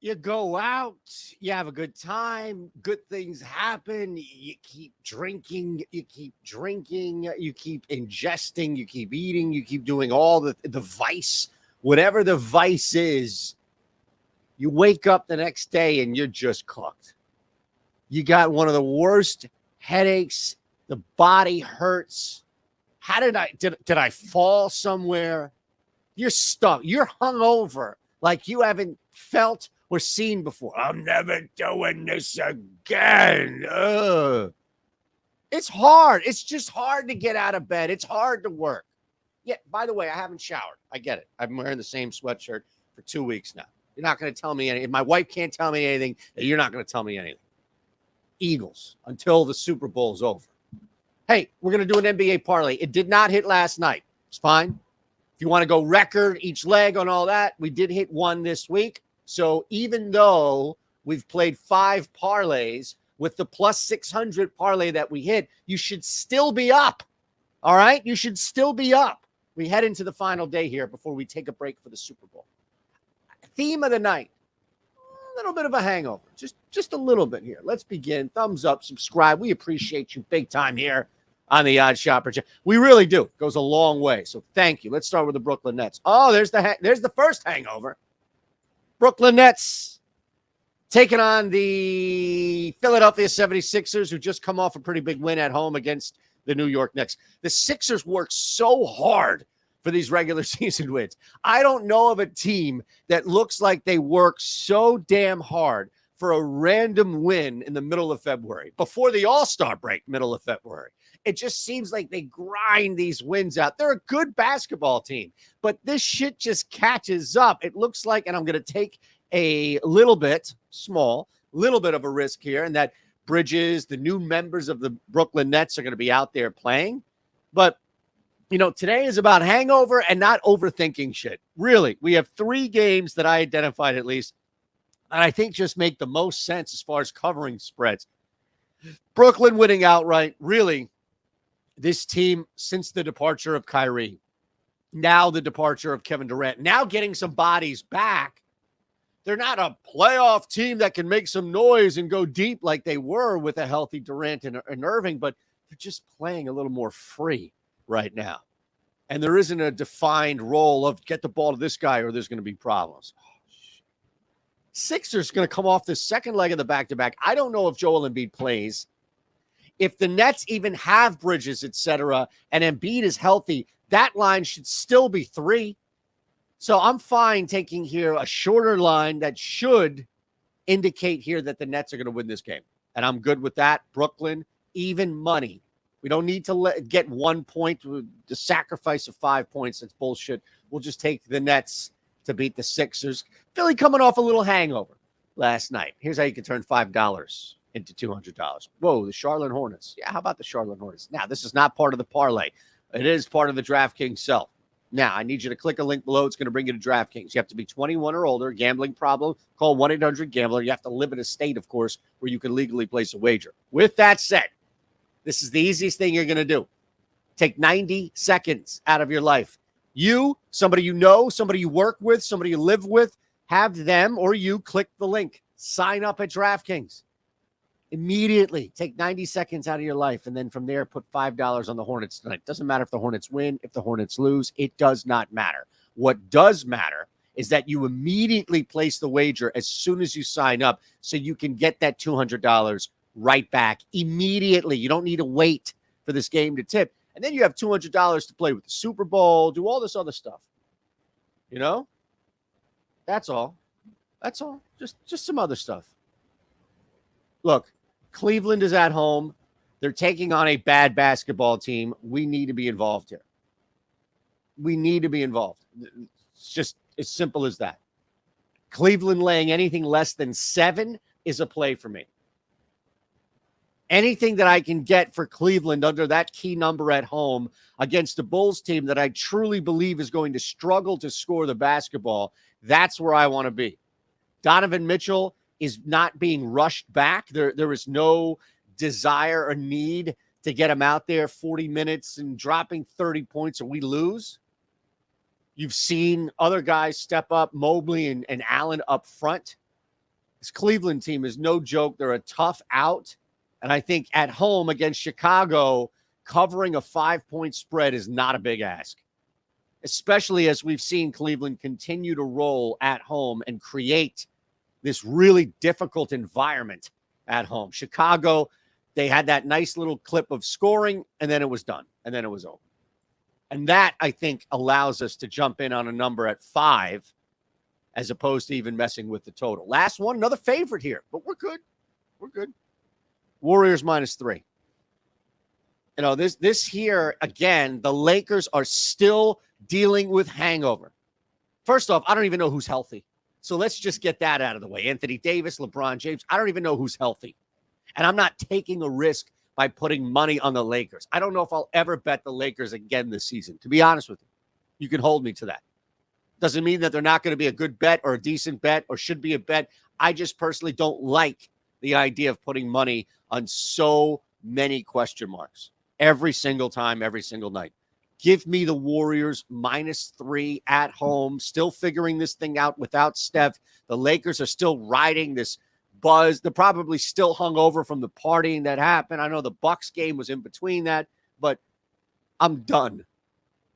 You go out, you have a good time, good things happen, you keep drinking, you keep ingesting, you keep eating, you keep doing all the vice, whatever the vice is. You wake up the next day and you're just cooked. You got one of the worst headaches, the body hurts. How did I fall somewhere? You're stuck. You're hungover like you haven't felt or seen before. I'm never doing this again. Ugh. It's hard. It's just hard to get out of bed. It's hard to work. Yeah, by the way, I haven't showered. I get it. I'm wearing the same sweatshirt for 2 weeks now. You're not going to tell me anything. If my wife can't tell me anything, you're not going to tell me anything. Eagles until the Super Bowl is over. Hey, we're going to do an NBA parlay. It did not hit last night. It's fine. If you want to go record each leg on all that, we did hit one this week. So even though we've played 5 parlays with the plus 600 parlay that we hit, you should still be up. All right? You should still be up. We head into the final day here before we take a break for the Super Bowl. Theme of the night. A little bit of a hangover. Just a little bit here. Let's begin. Thumbs up, subscribe. We appreciate you big time here on the OddsShopper. We really do. It goes a long way. So thank you. Let's start with the Brooklyn Nets. Oh, there's the first hangover. Brooklyn Nets taking on the Philadelphia 76ers, who just come off a pretty big win at home against the New York Knicks. The Sixers work so hard for these regular season wins. I don't know of a team that looks like they work so damn hard for a random win in the middle of February, before the All-Star break, middle of February. It just seems like they grind these wins out. They're a good basketball team, but this shit just catches up. It looks like, and I'm going to take a little bit of a risk here, and that Bridges, the new members of the Brooklyn Nets, are going to be out there playing. But, today is about hangover and not overthinking shit. Really, we have 3 games that I identified at least, and I think just make the most sense as far as covering spreads. Brooklyn winning outright, really. This team, since the departure of Kyrie, now the departure of Kevin Durant, now getting some bodies back, they're not a playoff team that can make some noise and go deep like they were with a healthy Durant and Irving, but they're just playing a little more free right now. And there isn't a defined role of get the ball to this guy or there's going to be problems. Sixers going to come off the second leg of the back-to-back. I don't know if Joel Embiid plays. If the Nets even have Bridges, etc., and Embiid is healthy, that line should still be 3. So I'm fine taking here a shorter line that should indicate here that the Nets are going to win this game. And I'm good with that. Brooklyn, even money. We don't need to get 1 point. The sacrifice of 5 points, that's bullshit. We'll just take the Nets to beat the Sixers. Philly coming off a little hangover last night. Here's how you can turn $5 into $200. Whoa, the Charlotte Hornets. Yeah, how about the Charlotte Hornets? Now, this is not part of the parlay. It is part of the DraftKings self. Now, I need you to click a link below. It's going to bring you to DraftKings. You have to be 21 or older. Gambling problem, call 1-800-GAMBLER. You have to live in a state, of course, where you can legally place a wager. With that said, this is the easiest thing you're going to do. Take 90 seconds out of your life. You, somebody you know, somebody you work with, somebody you live with, have them or you click the link. Sign up at DraftKings. Immediately take 90 seconds out of your life, and then from there, put $5 on the Hornets tonight. Doesn't matter if the Hornets win, if the Hornets lose. It does not matter. What does matter is that you immediately place the wager as soon as you sign up so you can get that $200 right back immediately. You don't need to wait for this game to tip. And then you have $200 to play with the Super Bowl, do all this other stuff. That's all. That's all. Just some other stuff. Look, Cleveland is at home. They're taking on a bad basketball team. We need to be involved here. We need to be involved. It's just as simple as that. Cleveland laying anything less than 7 is a play for me. Anything that I can get for Cleveland under that key number at home against a Bulls team that I truly believe is going to struggle to score the basketball, that's where I want to be. Donovan Mitchell is not being rushed back. There is no desire or need to get him out there 40 minutes and dropping 30 points or we lose. You've seen other guys step up, Mobley and Allen up front. This Cleveland team is no joke. They're a tough out. And I think at home against Chicago, covering a 5-point spread is not a big ask, especially as we've seen Cleveland continue to roll at home and create this really difficult environment at home. Chicago, they had that nice little clip of scoring, and then it was done, and then it was over. And that, I think, allows us to jump in on a number at 5 as opposed to even messing with the total. Last one, another favorite here, but we're good. We're good. Warriors -3. You know, this here, again, the Lakers are still dealing with hangover. First off, I don't even know who's healthy. So let's just get that out of the way. Anthony Davis, LeBron James, I don't even know who's healthy. And I'm not taking a risk by putting money on the Lakers. I don't know if I'll ever bet the Lakers again this season, to be honest with you. You can hold me to that. Doesn't mean that they're not going to be a good bet or a decent bet or should be a bet. I just personally don't like the idea of putting money on so many question marks every single time, every single night. Give me the Warriors -3 at home, still figuring this thing out without Steph. The Lakers are still riding this buzz. They're probably still hungover from the partying that happened. I know the Bucks game was in between that, but I'm done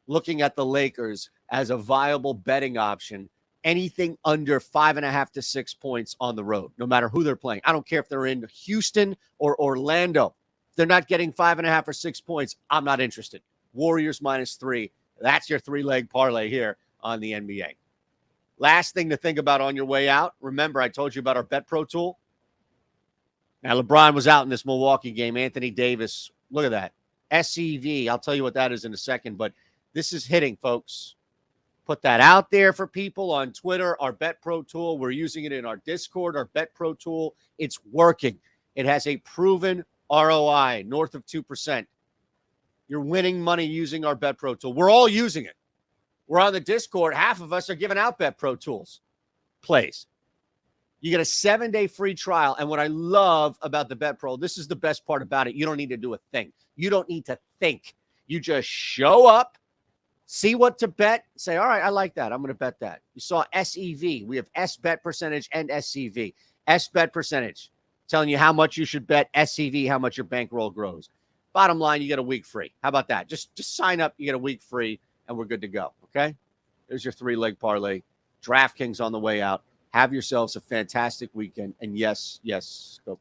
looking at the Lakers as a viable betting option. Anything under 5.5 to 6 points on the road, no matter who they're playing. I don't care if they're in Houston or Orlando. If they're not getting 5.5 or 6 points, I'm not interested. Warriors -3. That's your 3-leg parlay here on the NBA. Last thing to think about on your way out. Remember, I told you about our Bet Pro tool. Now, LeBron was out in this Milwaukee game. Anthony Davis, look at that. SEV. I'll tell you what that is in a second, but this is hitting, folks. Put that out there for people on Twitter. Our Bet Pro tool, we're using it in our Discord, our Bet Pro tool. It's working. It has a proven ROI, north of 2%. You're winning money using our Bet Pro tool. We're all using it. We're on the Discord. Half of us are giving out Bet Pro tools plays. You get a 7-day free trial. And what I love about the Bet Pro, this is the best part about it. You don't need to do a thing. You don't need to think. You just show up, see what to bet, say, all right, I like that. I'm going to bet that. You saw SEV. We have S bet percentage and SCV. S bet percentage, telling you how much you should bet. SCV, how much your bankroll grows. Bottom line, you get a week free. How about that? Just sign up. You get a week free, and we're good to go. Okay? There's your 3-leg parlay. DraftKings on the way out. Have yourselves a fantastic weekend. And yes, go.